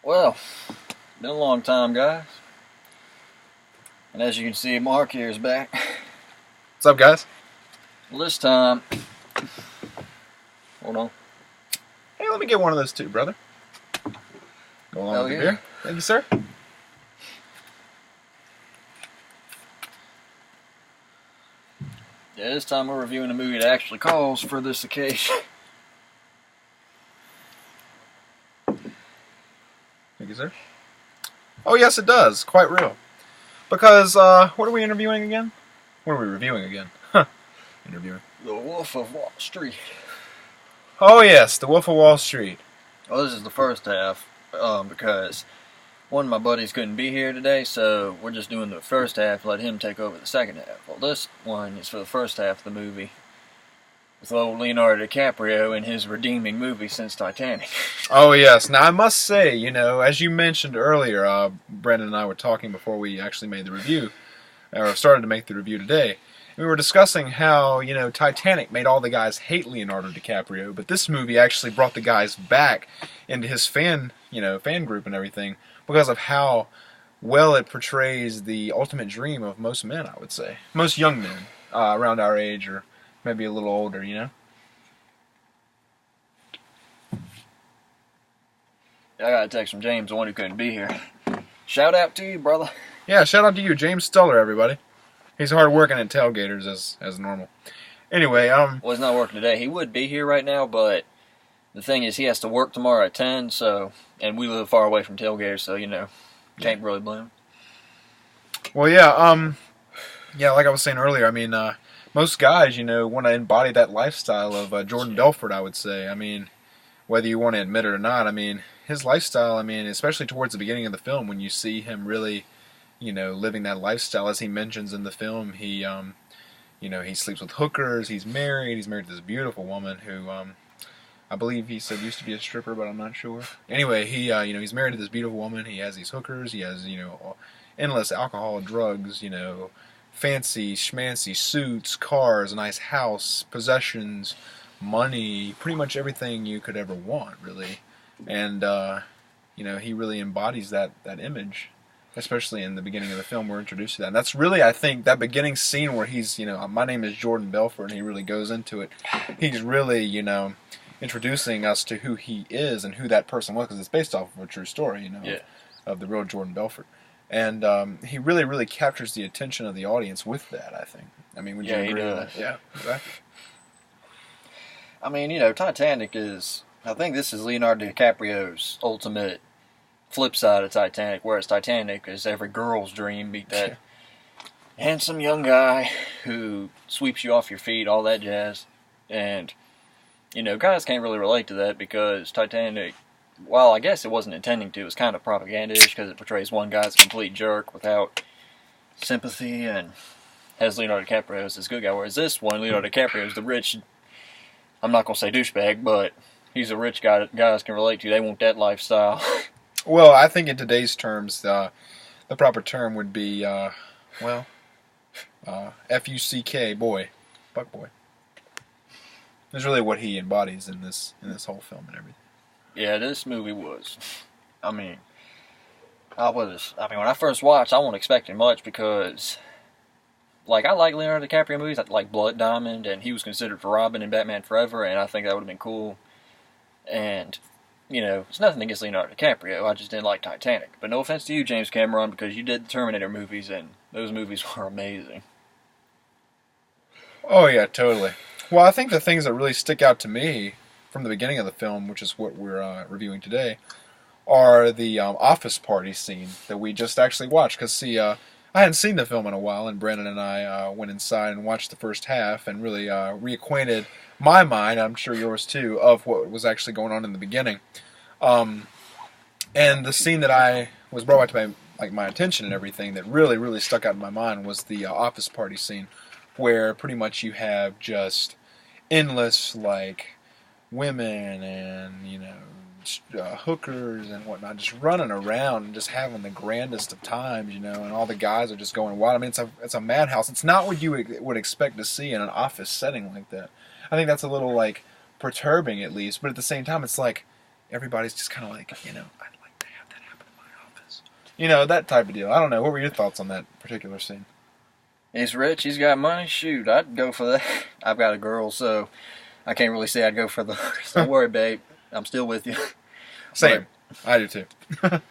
Well, been a long time, guys. And as you can see, Mark here is back. What's up, guys? Well, this time, hold on. Hey, let me get one of those too, brother. Go along with the beer. Thank you, sir. Yeah, this time we're reviewing a movie that actually calls for this occasion. Thank you, sir. Oh, yes, it does. Quite real. Because, what are we interviewing again? What are we reviewing again? Interviewing. The Wolf of Wall Street. Oh, yes, The Wolf of Wall Street. Well, this is the first half, because one of my buddies couldn't be here today, so we're just doing the first half, let him take over the second half. Well, this one is for the first half of the movie, with old Leonardo DiCaprio in his redeeming movie since Titanic. Oh, yes. Now, I must say, as you mentioned earlier, Brendan and I were talking before we actually made the review, or started to make the review today. We were discussing how, Titanic made all the guys hate Leonardo DiCaprio, but this movie actually brought the guys back into his fan group and everything because of how well it portrays the ultimate dream of most men, I would say. Most young men around our age or maybe a little older, I got a text from James, the one who couldn't be here. Shout out to you, brother. Yeah, shout out to you, James Stuller, everybody. He's hard working at Tailgaters as normal. Anyway, Well, he's not working today. He would be here right now, but the thing is he has to work tomorrow at 10, and we live far away from Tailgaters, so, can't really blame him. Well, yeah, like I was saying earlier, most guys, want to embody that lifestyle of Jordan Belfort, I would say. Whether you want to admit it or not, his lifestyle, especially towards the beginning of the film when you see him really, living that lifestyle, as he mentions in the film, he sleeps with hookers, he's married to this beautiful woman who, I believe he said used to be a stripper, but I'm not sure. Anyway, he's married to this beautiful woman, he has these hookers, he has, endless alcohol, drugs, fancy schmancy suits, cars, a nice house, possessions, money, pretty much everything you could ever want, really. And, he really embodies that image, especially in the beginning of the film. We're introduced to that. And that's really, I think, that beginning scene where he's, my name is Jordan Belfort, and he really goes into it. He's really, introducing us to who he is and who that person was, because it's based off of a true story, of the real Jordan Belfort. And he really, really captures the attention of the audience with that, I think. Would you agree with that? Yeah, exactly. Titanic is, I think this is Leonardo DiCaprio's ultimate flip side of Titanic, whereas Titanic is every girl's dream, meet that handsome young guy who sweeps you off your feet, all that jazz. And, guys can't really relate to that because Titanic, while I guess it wasn't intending to, it was kind of propaganda-ish because it portrays one guy as a complete jerk without sympathy and has Leonardo DiCaprio as this good guy, whereas this one, Leonardo DiCaprio is the rich, I'm not going to say douchebag, but he's a rich guy that guys can relate to. They want that lifestyle. Well, I think in today's terms, the proper term would be, F-U-C-K, boy, fuck boy. That's really what he embodies in this whole film and everything. Yeah, this movie was. When I first watched, I wasn't expecting much because, I like Leonardo DiCaprio movies. I like Blood Diamond, and he was considered for Robin in Batman Forever, and I think that would have been cool. And, it's nothing against Leonardo DiCaprio. I just didn't like Titanic. But no offense to you, James Cameron, because you did the Terminator movies, and those movies were amazing. Oh, yeah, totally. Well, I think the things that really stick out to me from the beginning of the film, which is what we're reviewing today, are the office party scene that we just actually watched. Because, I hadn't seen the film in a while, and Brandon and I went inside and watched the first half and really reacquainted my mind, I'm sure yours too, of what was actually going on in the beginning. And the scene that I was brought back to my attention and everything that really, really stuck out in my mind was the office party scene, where pretty much you have just endless, women and, hookers and whatnot just running around and just having the grandest of times, and all the guys are just going wild. It's a madhouse. It's not what you would expect to see in an office setting like that. I think that's a little, perturbing at least, but at the same time, it's everybody's just kind of I'd like to have that You know, that type of deal. I don't know. What were your thoughts on that particular scene? He's rich, he's got money, shoot, I'd go for that. I've got a girl, so I can't really say I'd go for the don't worry, babe, I'm still with you. Same. I do too. But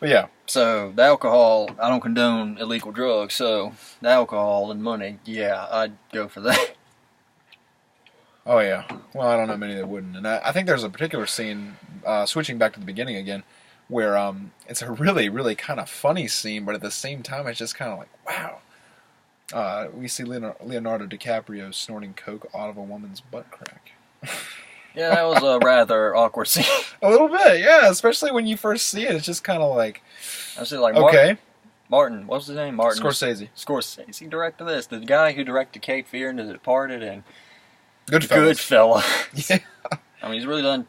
yeah. So, the alcohol, I don't condone illegal drugs, so the alcohol and money, yeah, I'd go for that. Oh, yeah. Well, I don't know many that wouldn't. And I think there's a particular scene, switching back to the beginning again, where it's a really, really kind of funny scene, but at the same time, it's just kind of like, wow. We see Leonardo DiCaprio snorting coke out of a woman's butt crack. Yeah, that was a rather awkward scene. A little bit, yeah. Especially when you first see it, it's just kind of like, I was like, okay. Martin, what's his name? Martin Scorsese. He directed this. The guy who directed Cape Fear and The Departed and Goodfellas. Yeah. I mean, he's really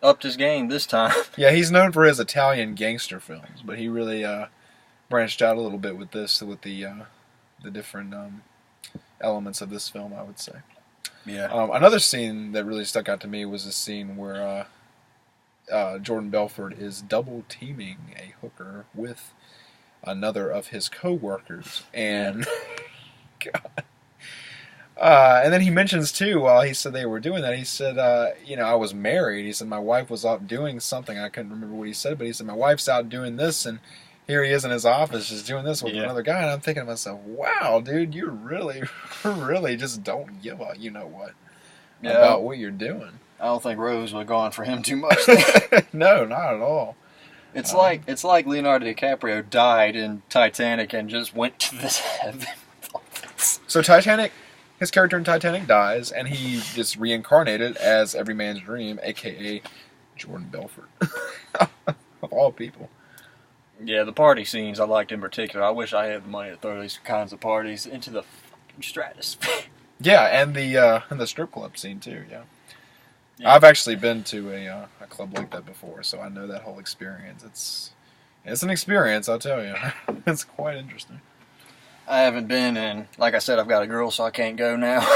upped his game this time. Yeah, he's known for his Italian gangster films, but he really branched out a little bit with this, with the different elements of this film, I would say. Yeah. Another scene that really stuck out to me was a scene where Jordan Belfort is double teaming a hooker with another of his co-workers, and God. And then he mentions too, while he said they were doing that, he said, I was married. He said my wife was out doing something. I couldn't remember what he said, but he said my wife's out doing this, and here he is in his office just doing this with another guy. And I'm thinking to myself, wow, dude, you really just don't give a you-know-what about what you're doing. I don't think Rose would have gone for him too much. No, not at all. It's like Leonardo DiCaprio died in Titanic and just went to this heaven. So Titanic, his character in Titanic dies, and he gets reincarnated as every man's dream, a.k.a. Jordan Belfort. Of all people. Yeah, the party scenes I liked in particular. I wish I had the money to throw these kinds of parties into the fucking stratosphere. Yeah, and the strip club scene too. Yeah. I've actually been to a club like that before, so I know that whole experience. It's an experience, I'll tell you. It's quite interesting. I haven't been, and like I said, I've got a girl, so I can't go now.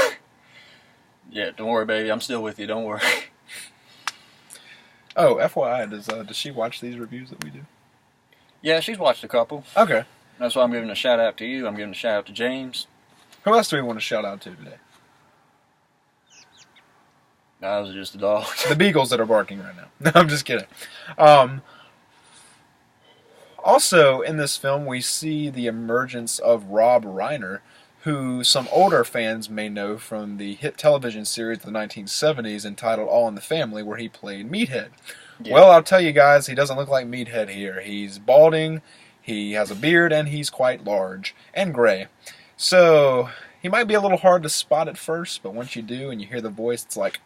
Yeah, don't worry, baby. I'm still with you. Don't worry. Oh, FYI, does she watch these reviews that we do? Yeah, she's watched a couple. Okay. That's why I'm giving a shout out to you. I'm giving a shout out to James. Who else do we want to shout out to today? No, those are just the dogs. The beagles that are barking right now. No, I'm just kidding. Also, in this film, we see the emergence of Rob Reiner, who some older fans may know from the hit television series of the 1970s entitled All in the Family, where he played Meathead. Yeah. Well, I'll tell you guys, he doesn't look like Meathead here. He's balding, he has a beard, and he's quite large and gray. So, he might be a little hard to spot at first, but once you do and you hear the voice, it's like,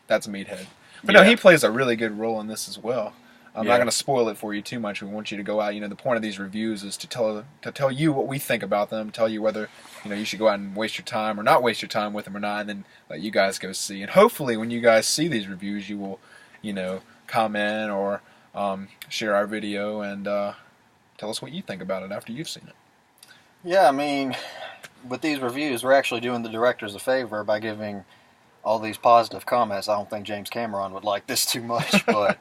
that's Meathead. But no, he plays a really good role in this as well. I'm not going to spoil it for you too much. We want you to go out. The point of these reviews is to tell you what we think about them, tell you whether you should go out and waste your time or not waste your time with them or not, and then let you guys go see. And hopefully, when you guys see these reviews, you will, comment or share our video and tell us what you think about it after you've seen it. Yeah, I mean, with these reviews, we're actually doing the directors a favor by giving all these positive comments. I don't think James Cameron would like this too much, but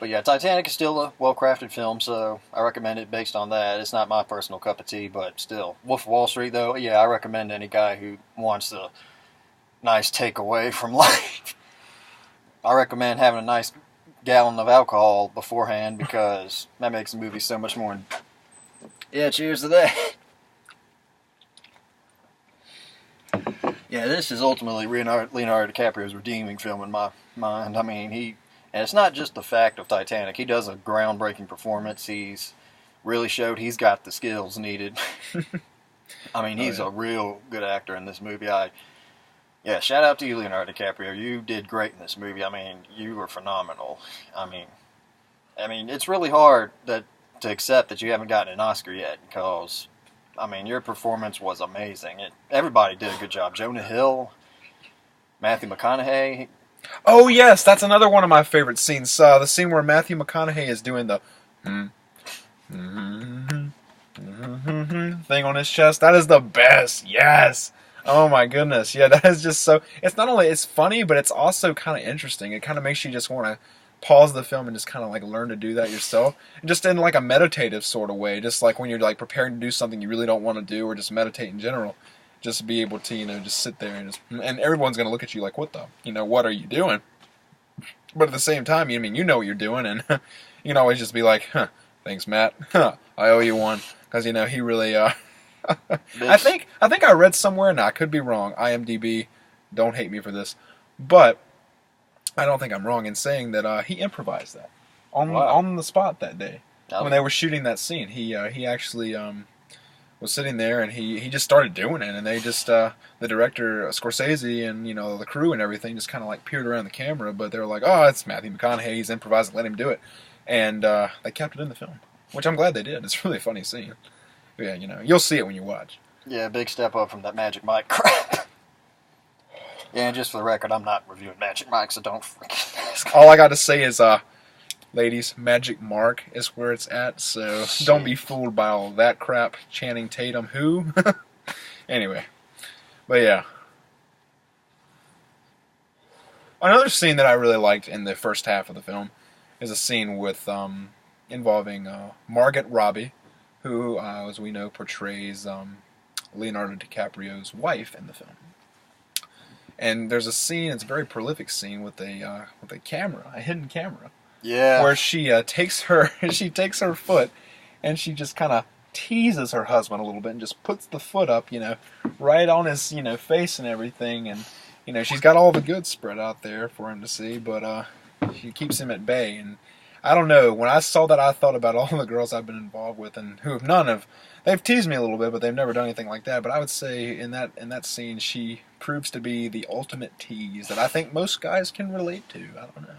yeah, Titanic is still a well-crafted film, so I recommend it based on that. It's not my personal cup of tea, but still. Wolf of Wall Street, though, yeah, I recommend any guy who wants a nice takeaway from life. I recommend having a nice gallon of alcohol beforehand because that makes the movie so much more. Yeah, cheers to that. Yeah, this is ultimately Leonardo DiCaprio's redeeming film in my mind. I mean, and it's not just the fact of Titanic. He does a groundbreaking performance. He's really showed he's got the skills needed. I mean, he's a real good actor in this movie. Shout out to you, Leonardo DiCaprio. You did great in this movie. I mean, you were phenomenal. I mean, it's really hard to accept that you haven't gotten an Oscar yet because, I mean, your performance was amazing. Everybody did a good job. Jonah Hill, Matthew McConaughey. Oh, yes, that's another one of my favorite scenes. The scene where Matthew McConaughey is doing the thing on his chest. That is the best. Yes. Oh, my goodness. Yeah, that is just so... It's not only... It's funny, but it's also kind of interesting. It kind of makes you just want to pause the film and just kind of like learn to do that yourself, and just in like a meditative sort of way, just like when you're like preparing to do something you really don't want to do, or just meditate in general, just be able to just sit there and everyone's gonna look at you like, what the what are you doing? But at the same time, you know what you're doing, and you can always just be like, thanks, Matt, I owe you one, because he really I think I read somewhere, and I could be wrong, IMDb, don't hate me for this, but I don't think I'm wrong in saying that he improvised that on the spot that day when they were shooting that scene. He actually was sitting there, and he just started doing it, and they just the director Scorsese and the crew and everything just kind of like peered around the camera, but they were like, oh, it's Matthew McConaughey, he's improvising, let him do it, and they kept it in the film, which I'm glad they did. It's a really funny scene. But yeah, you'll see it when you watch. Yeah, big step up from that Magic Mike crap. Yeah, and just for the record, I'm not reviewing Magic Mike, so don't freaking ask. All I got to say is, ladies, Magic Mark is where it's at, so don't be fooled by all that crap. Channing Tatum, who? Anyway, but yeah. Another scene that I really liked in the first half of the film is a scene with involving Margot Robbie, who, as we know, portrays Leonardo DiCaprio's wife in the film. And there's a scene, it's a very prolific scene with a camera, a hidden camera. Yeah. Where she takes her foot and she just kind of teases her husband a little bit and just puts the foot up, right on his, face and everything. And, she's got all the goods spread out there for him to see, but she keeps him at bay. And I don't know, when I saw that, I thought about all the girls I've been involved with and who they've teased me a little bit, but they've never done anything like that. But I would say in that scene, she proves to be the ultimate tease that I think most guys can relate to. I don't know.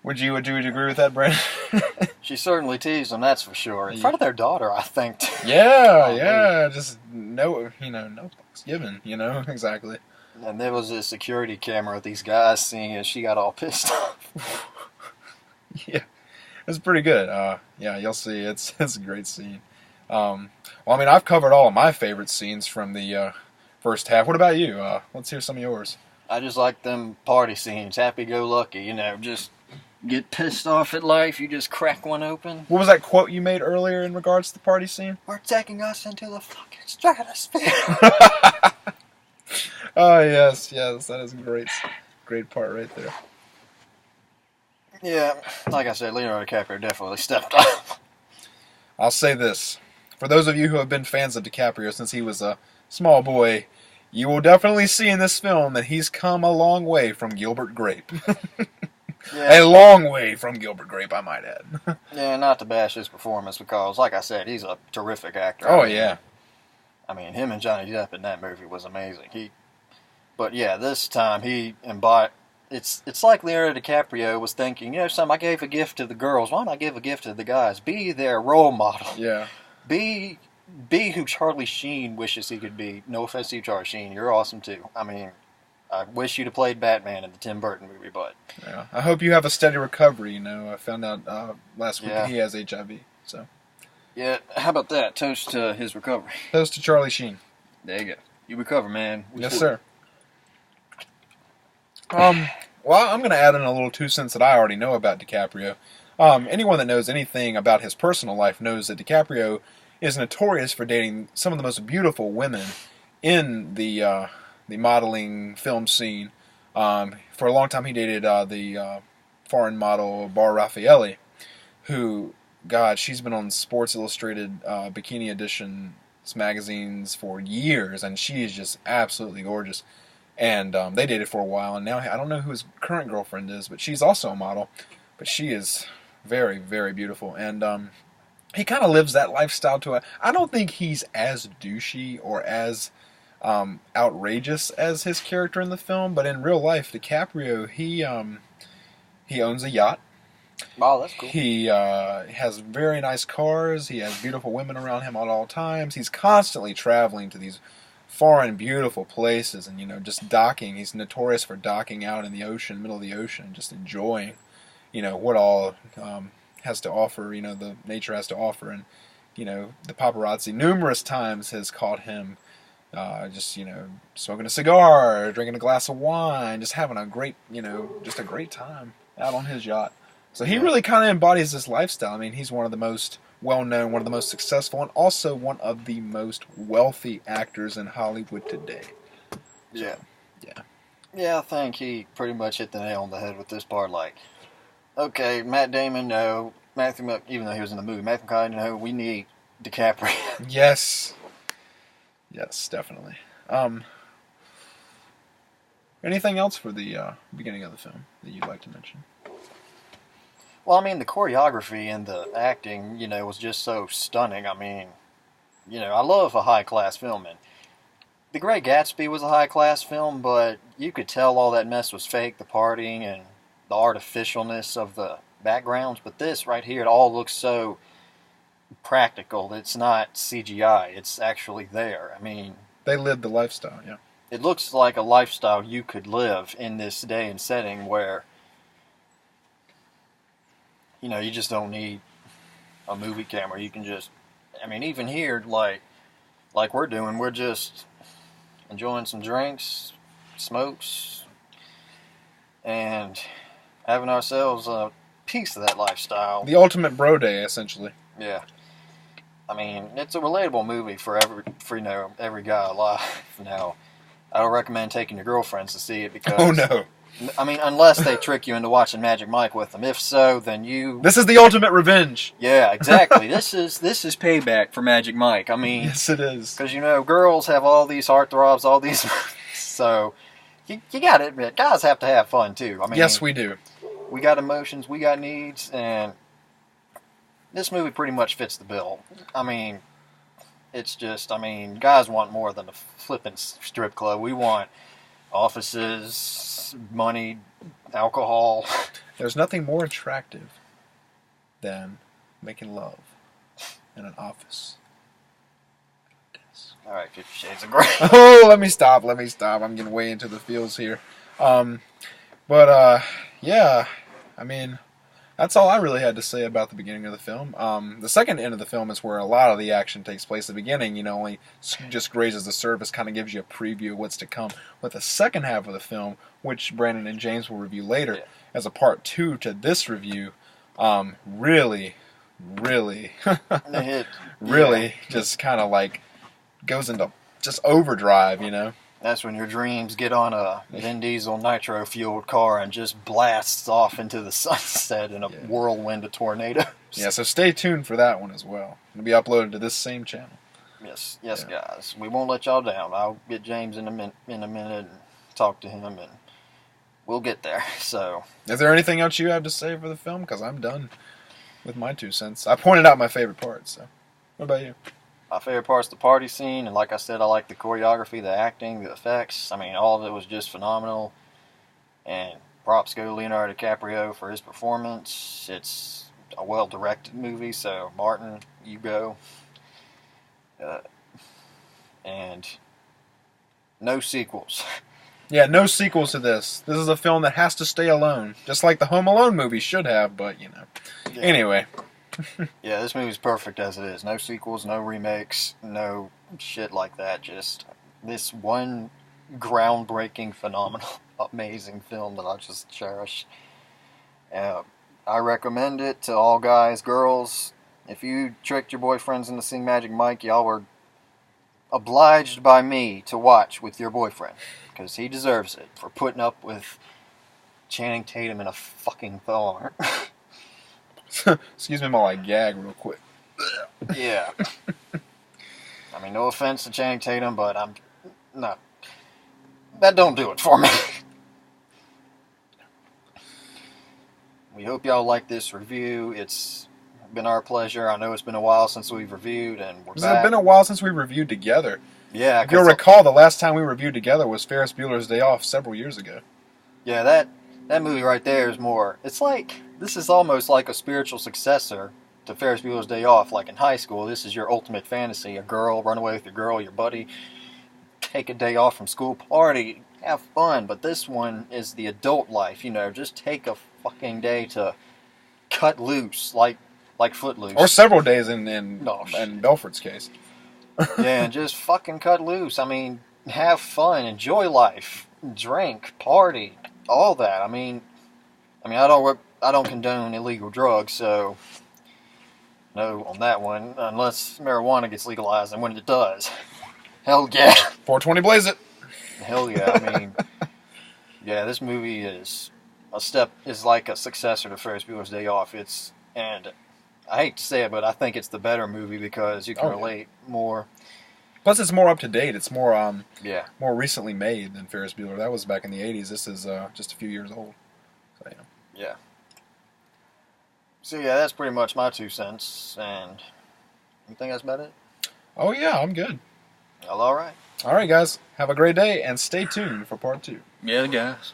Would you agree with that, Brandon? She certainly teased them, that's for sure. In front of their daughter, I think. Yeah, just no fucks given, exactly. And there was a security camera of these guys seeing it. She got all pissed off. Yeah, it's pretty good. Yeah, you'll see. It's a great scene. Well, I mean, I've covered all of my favorite scenes from the first half. What about you? Let's hear some of yours. I just like them party scenes. Happy-go-lucky, just get pissed off at life. You just crack one open. What was that quote you made earlier in regards to the party scene? We're taking us into the fucking stratosphere. Oh, yes, that is a great part right there. Yeah, like I said, Leonardo DiCaprio definitely stepped up. I'll say this. For those of you who have been fans of DiCaprio since he was a small boy, you will definitely see in this film that he's come a long way from Gilbert Grape. Yeah. A long way from Gilbert Grape, I might add. Yeah, not to bash his performance because, like I said, he's a terrific actor. Oh, yeah. I mean, him and Johnny Depp in that movie was amazing. But yeah, this time he embodied... It's like Leonardo DiCaprio was thinking, I gave a gift to the girls. Why don't I give a gift to the guys? Be their role model. Yeah. Be who Charlie Sheen wishes he could be. No offense to you, Charlie Sheen. You're awesome, too. I mean, I wish you'd have played Batman in the Tim Burton movie, but... Yeah. I hope you have a steady recovery, I found out last week that he has HIV, so... Yeah, how about that? Toast to his recovery. Toast to Charlie Sheen. There you go. You recover, man. Yes, sir. Well, I'm going to add in a little 2 cents that I already know about DiCaprio. Anyone that knows anything about his personal life knows that DiCaprio is notorious for dating some of the most beautiful women in the modeling film scene. For a long time, he dated the foreign model Bar Raffaelli, who, God, she's been on Sports Illustrated Bikini Edition magazines for years, and she is just absolutely gorgeous. And they dated for a while, and now I don't know who his current girlfriend is, but she's also a model. But she is very, very beautiful. And he kind of lives that lifestyle to it. I don't think he's as douchey or as outrageous as his character in the film, but in real life, DiCaprio, he owns a yacht. Wow, that's cool. He has very nice cars. He has beautiful women around him at all times. He's constantly traveling to these foreign, beautiful places, and just docking. He's notorious for docking out in the ocean, middle of the ocean, just enjoying, what all has to offer. The nature has to offer, and the paparazzi numerous times has caught him just smoking a cigar, drinking a glass of wine, just having a great, just a great time. out on his yacht. So he really kind of embodies this lifestyle. I mean, he's one of the most well-known, one of the most successful, and also one of the most wealthy actors in Hollywood today. Yeah. Yeah. Yeah, I think he pretty much hit the nail on the head with this part. Like, okay, Matt Damon, no. Even though he was in the movie, Matthew McConaughey, no. We need DiCaprio. Yes. Yes, definitely. Anything else for the beginning of the film that you'd like to mention? Well, I mean, the choreography and the acting, was just so stunning. I mean, I love a high-class film, and The Great Gatsby was a high-class film, but you could tell all that mess was fake, the partying and the artificialness of the backgrounds. But this right here, it all looks so practical. It's not CGI. It's actually there. I mean, they lived the lifestyle, yeah. It looks like a lifestyle you could live in this day and setting where, you just don't need a movie camera. You can just, even here, like we're doing, we're just enjoying some drinks, smokes, and having ourselves a piece of that lifestyle. The ultimate bro day, essentially. Yeah. I mean, it's a relatable movie for every guy alive now. I don't recommend taking your girlfriends to see it because... Oh, no. Unless they trick you into watching Magic Mike with them. If so, then you... This is the ultimate revenge. Yeah, exactly. This is payback for Magic Mike. Yes, it is. Because, girls have all these heartthrobs, all these... So, you got to admit, guys have to have fun, too. Yes, we do. We got emotions, we got needs, and this movie pretty much fits the bill. It's just, guys want more than a flippin' strip club. We want offices, money, alcohol. There's nothing more attractive than making love in an office. All right, 50 Shades of Grey. Oh, let me stop. I'm getting way into the fields here. Yeah, that's all I really had to say about the beginning of the film. The second end of the film is where a lot of the action takes place. The beginning, only just grazes the surface, kind of gives you a preview of what's to come. But the second half of the film, which Brandon and James will review later, as a part 2 to this review, really just kind of like goes into just overdrive, That's when your dreams get on a Vin Diesel nitro-fueled car and just blasts off into the sunset in a whirlwind of tornadoes. Yeah, so stay tuned for that one as well. It'll be uploaded to this same channel. Yes, guys. We won't let y'all down. I'll get James in a minute and talk to him, and we'll get there. So, is there anything else you have to say for the film? Because I'm done with my 2 cents. I pointed out my favorite parts. So, what about you? My favorite part's the party scene, and like I said, I like the choreography, the acting, the effects. All of it was just phenomenal. And props go to Leonardo DiCaprio for his performance. It's a well-directed movie, so Martin, you go. And no sequels. Yeah, no sequels to this. This is a film that has to stay alone, just like the Home Alone movie should have, but, Yeah. Anyway. Yeah, this movie's perfect as it is. No sequels, no remakes, no shit like that. Just this one groundbreaking, phenomenal, amazing film that I just cherish. I recommend it to all guys, girls. If you tricked your boyfriends into seeing Magic Mike, y'all were obliged by me to watch with your boyfriend. Because he deserves it for putting up with Channing Tatum in a fucking thong. Excuse me while I gag real quick. Yeah. No offense to Channing Tatum, but that don't do it for me. We hope y'all like this review. It's been our pleasure. I know it's been a while since we've reviewed, and we're back. It's been a while since we reviewed together. Yeah. If you'll recall, the last time we reviewed together was Ferris Bueller's Day Off several years ago. Yeah, that movie right there is more... This is almost like a spiritual successor to Ferris Bueller's Day Off. Like in high school, this is your ultimate fantasy. A girl, run away with your girl, your buddy, take a day off from school, party, have fun. But this one is the adult life, just take a fucking day to cut loose, like Footloose. Or several days in Belford's case. Yeah, and just fucking cut loose. Have fun, enjoy life, drink, party, all that. I mean, I don't condone illegal drugs, so no on that one, unless marijuana gets legalized, and when it does, hell yeah. 420 blaze it. Hell yeah. I mean, yeah, this movie is like a successor to Ferris Bueller's Day Off. And I hate to say it, but I think it's the better movie because you can relate more. Plus, it's more up to date. It's more more recently made than Ferris Bueller. That was back in the 80s. This is just a few years old. So, you know. Yeah. So yeah, that's pretty much my 2 cents. And you think that's about it? Oh yeah, I'm good. Well, all right. All right, guys. Have a great day and stay tuned for part 2. Yeah, guys.